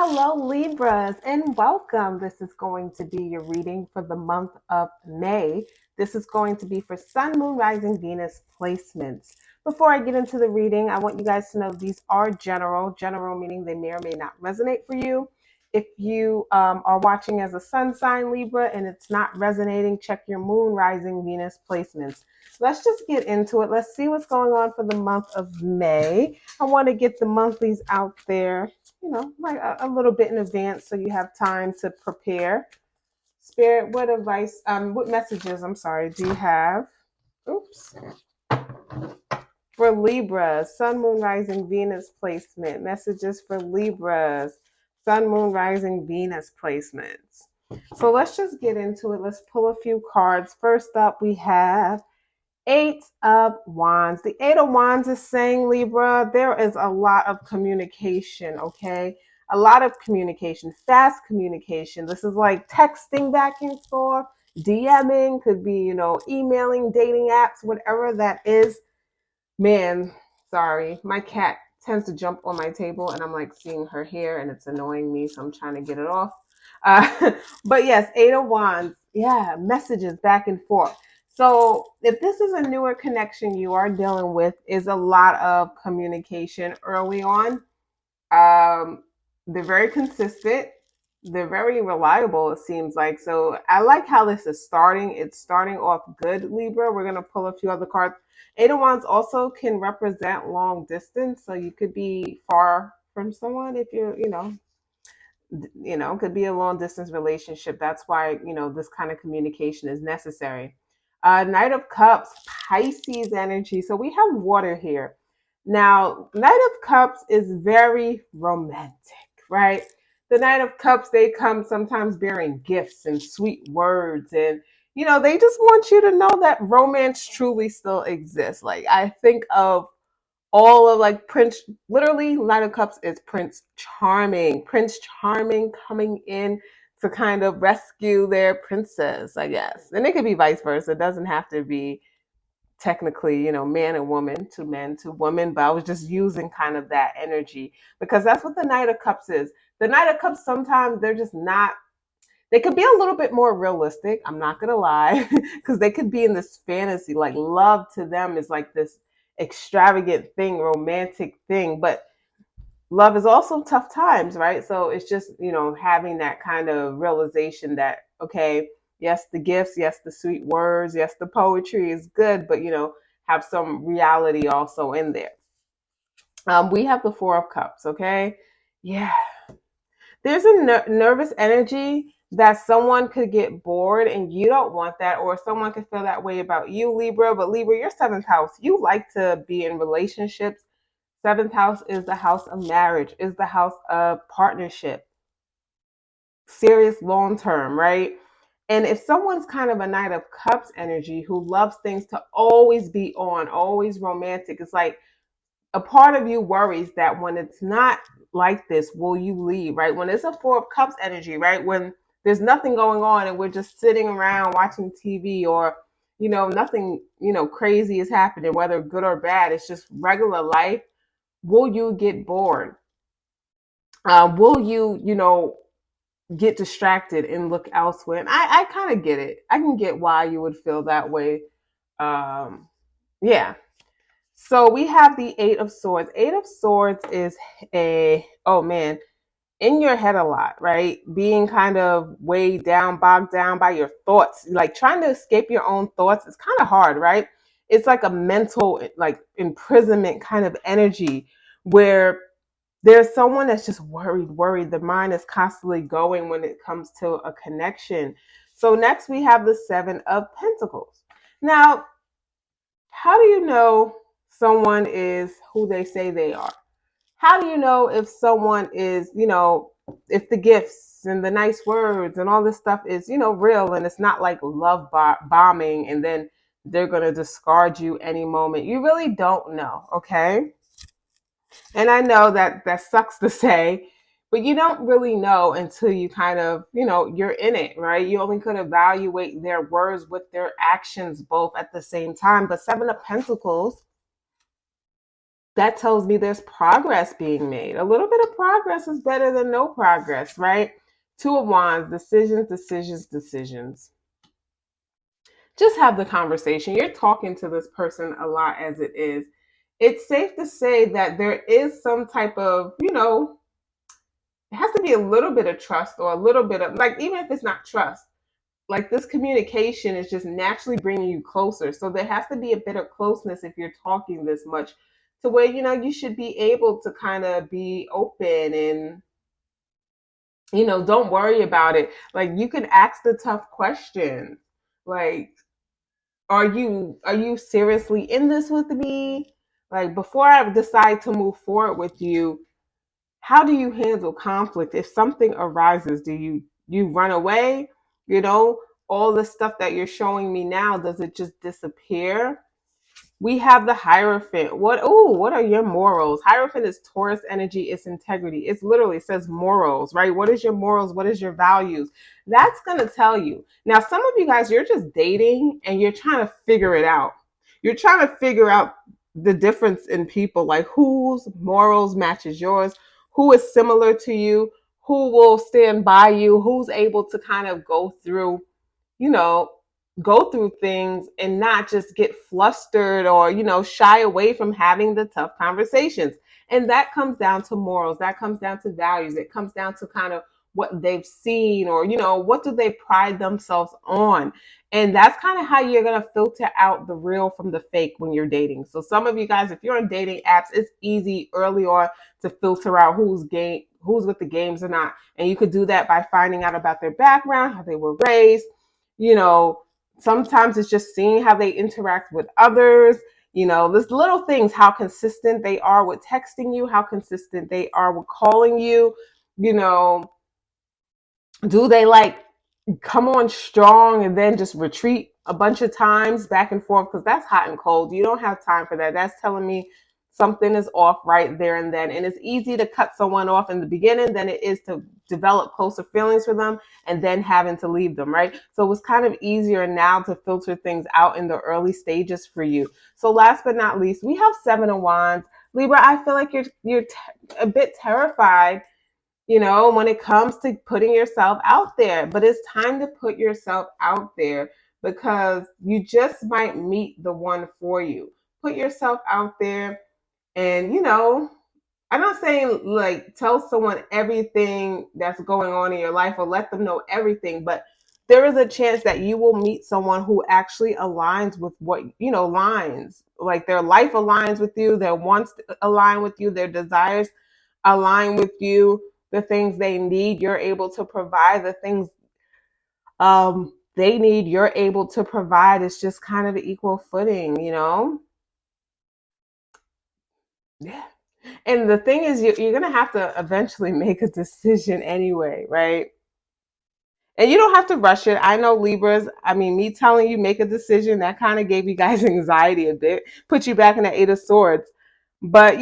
Hello, Libras, and welcome. This is going to be your reading for the month of May. This is going to be for Sun, Moon, Rising, Venus placements. Before I get into the reading, I want you guys to know these are general meaning they may or may not resonate for you. If you are watching as a sun sign Libra and it's not resonating, check your Moon, Rising, Venus placements. Let's just get into it. Let's see what's going on for the month of May. I want to get the monthlies out there, like a little bit in advance so you have time to prepare. Spirit, what advice, what messages, I'm sorry, do you have? Oops. For Libras, Sun, Moon, Rising, Venus placement. Messages for Libras, Sun, Moon, Rising, Venus placements. So let's just get into it. Let's pull a few cards. First up, we have Eight of Wands. The Eight of Wands is saying, Libra, there is a lot of communication, okay? A lot of communication, fast communication. This is like texting back and forth, DMing, could be, emailing, dating apps, whatever that is. Man, sorry. My cat tends to jump on my table and I'm like seeing her hair and it's annoying me, so I'm trying to get it off. But yes, Eight of Wands. Yeah, messages back and forth. So if this is a newer connection you are dealing with, is a lot of communication early on. They're very consistent. They're very reliable, it seems like. So I like how this is starting. It's starting off good, Libra. We're going to pull a few other cards. Eight of Wands also can represent long distance. So you could be far from someone if you're, could be a long distance relationship. That's why, this kind of communication is necessary. Knight of Cups, Pisces energy. So we have water here. Now, Knight of Cups is very romantic, right? The Knight of Cups, they come sometimes bearing gifts and sweet words, and they just want you to know that romance truly still exists. Like, I think of all of like Prince, literally Knight of Cups is Prince Charming. Prince Charming coming in to kind of rescue their princess, I guess. And it could be vice versa. It doesn't have to be technically, man and woman to men to woman, but I was just using kind of that energy because that's what the Knight of Cups is. The Knight of Cups, sometimes they're just not, they could be a little bit more realistic. I'm not going to lie, because they could be in this fantasy. Like love to them is like this extravagant thing, romantic thing, but love is also tough times, right? So it's just, having that kind of realization that, okay, yes, the gifts, yes, the sweet words, yes, the poetry is good, but, have some reality also in there. We have the Four of Cups, okay? Yeah. There's a nervous energy that someone could get bored and you don't want that, or someone could feel that way about you, Libra. But Libra, your seventh house, you like to be in relationships. Seventh house is the house of marriage, is the house of partnership, serious long term, right? And if someone's kind of a Knight of Cups energy who loves things to always be on, always romantic, it's like a part of you worries that when it's not like this, will you leave, right? When it's a Four of Cups energy, right? When there's nothing going on and we're just sitting around watching TV, or, nothing, crazy is happening, whether good or bad, it's just regular life. Will you get bored? Will you, get distracted and look elsewhere? And I kind of get it. I can get why you would feel that way. Um, yeah. So we have the Eight of Swords. Eight of Swords is oh man, in your head a lot, right? Being kind of weighed down, bogged down by your thoughts, like trying to escape your own thoughts. It's kind of hard, right? It's like a mental, like imprisonment kind of energy where there's someone that's just worried. The mind is constantly going when it comes to a connection. So next we have the Seven of Pentacles. Now, how do you know someone is who they say they are? How do you know if someone is, if the gifts and the nice words and all this stuff is, real, and it's not like love bombing and then they're going to discard you any moment? You really don't know, okay? And I know that that sucks to say, but you don't really know until you kind of, you're in it, right? You only could evaluate their words with their actions both at the same time. But Seven of Pentacles, that tells me there's progress being made. A little bit of progress is better than no progress, right? Two of Wands, decisions, decisions, decisions. Just have the conversation. You're talking to this person a lot as it is. It's safe to say that there is some type of, it has to be a little bit of trust or a little bit of, like, even if it's not trust, like this communication is just naturally bringing you closer. So there has to be a bit of closeness if you're talking this much to where, you should be able to kind of be open and, don't worry about it. Like you can ask the tough questions. Like, are you seriously in this with me? Like before I decide to move forward with you, how do you handle conflict if something arises? Do you run away? You know, all the stuff that you're showing me now, does it just disappear? We have the Hierophant. What are your morals? Hierophant is Taurus energy, it's integrity. It's literally, it says morals, right? What is your morals? What is your values? That's gonna tell you. Now, some of you guys, you're just dating and you're trying to figure it out. You're trying to figure out the difference in people, like whose morals matches yours, who is similar to you, who will stand by you, who's able to kind of you know, go through things and not just get flustered or, shy away from having the tough conversations. And that comes down to morals, that comes down to values, it comes down to kind of what they've seen or, what do they pride themselves on. And that's kind of how you're going to filter out the real from the fake when you're dating. So some of you guys, if you're on dating apps, it's easy early on to filter out who's with the games or not. And you could do that by finding out about their background, how they were raised, you know, sometimes it's just seeing how they interact with others, there's little things, how consistent they are with texting you, how consistent they are with calling you, you know, do they like come on strong and then just retreat a bunch of times back and forth, because that's hot and cold. You don't have time for that. That's telling me something is off right there and then. And it's easy to cut someone off in the beginning than it is to develop closer feelings for them and then having to leave them, right? So it's kind of easier now to filter things out in the early stages for you. So last but not least, we have Seven of Wands. Libra, I feel like you're a bit terrified, when it comes to putting yourself out there. But it's time to put yourself out there because you just might meet the one for you. Put yourself out there and, I'm not saying like tell someone everything that's going on in your life or let them know everything, but there is a chance that you will meet someone who actually aligns with what, lines. Like their life aligns with you, their wants align with you, their desires align with you, the things they need, you're able to provide, the things they need, you're able to provide. It's just kind of an equal footing. Yeah. And the thing is, you're going to have to eventually make a decision anyway, right? And you don't have to rush it. I know Libras, I mean, me telling you make a decision, that kind of gave you guys anxiety a bit, put you back in the Eight of Swords. But,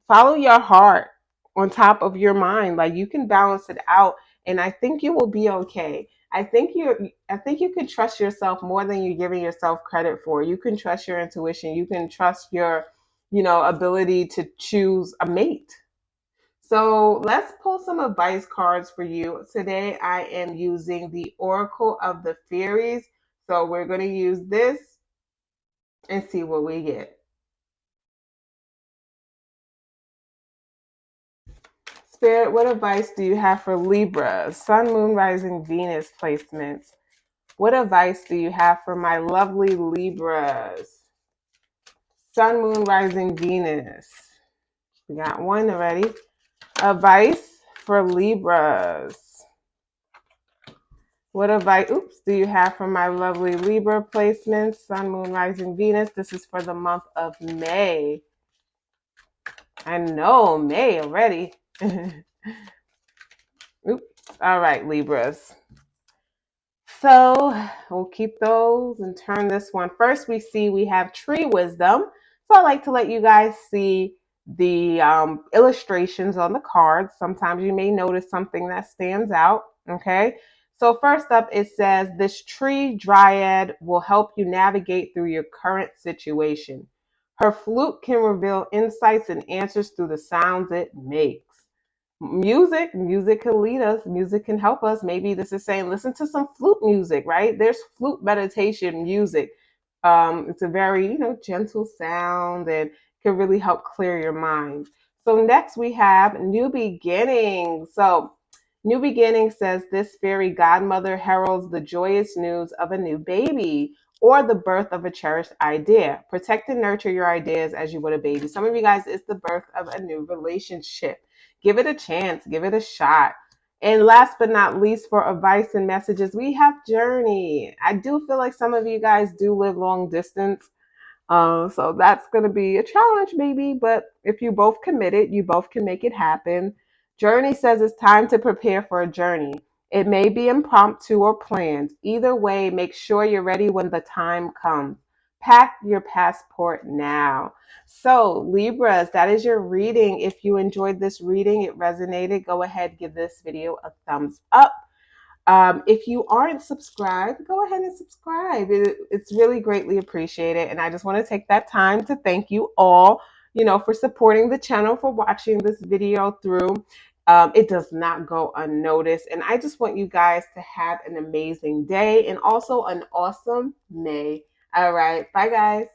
follow your heart on top of your mind. Like you can balance it out and I think you will be okay. I think you can trust yourself more than you're giving yourself credit for. You can trust your intuition. You can trust your, ability to choose a mate. So let's pull some advice cards for you. Today I am using the Oracle of the Fairies. So we're going to use this and see what we get. Spirit, what advice do you have for Libra? Sun, Moon, Rising, Venus placements. What advice do you have for my lovely Libras? Sun, Moon, Rising, Venus. We got one already. Advice for Libras. What advice, do you have for my lovely Libra placements? Sun, Moon, Rising, Venus. This is for the month of May. I know, May already. Oops. All right, Libras. So we'll keep those and turn this one. First, we have tree wisdom. So I like to let you guys see the illustrations on the cards. Sometimes you may notice something that stands out. Okay. So first up, it says this tree dryad will help you navigate through your current situation. Her flute can reveal insights and answers through the sounds it makes. Music can lead us. Music can help us. Maybe this is saying listen to some flute music, right? There's flute meditation music. It's a very, gentle sound and can really help clear your mind. So next we have new beginnings. So new beginnings says this fairy godmother heralds the joyous news of a new baby or the birth of a cherished idea. Protect and nurture your ideas as you would a baby. Some of you guys, it's the birth of a new relationship. Give it a chance, give it a shot. And last but not least, for advice and messages, we have Journey. I do feel like some of you guys do live long distance. So that's going to be a challenge, maybe. But if you both committed, you both can make it happen. Journey says it's time to prepare for a journey. It may be impromptu or planned. Either way, make sure you're ready when the time comes. Pack your passport now. So, Libras, that is your reading. If you enjoyed this reading, it resonated, go ahead, give this video a thumbs up. If you aren't subscribed, go ahead and subscribe. It's really greatly appreciated. And I just want to take that time to thank you all, for supporting the channel, for watching this video through. It does not go unnoticed. And I just want you guys to have an amazing day and also an awesome May. All right. Bye, guys.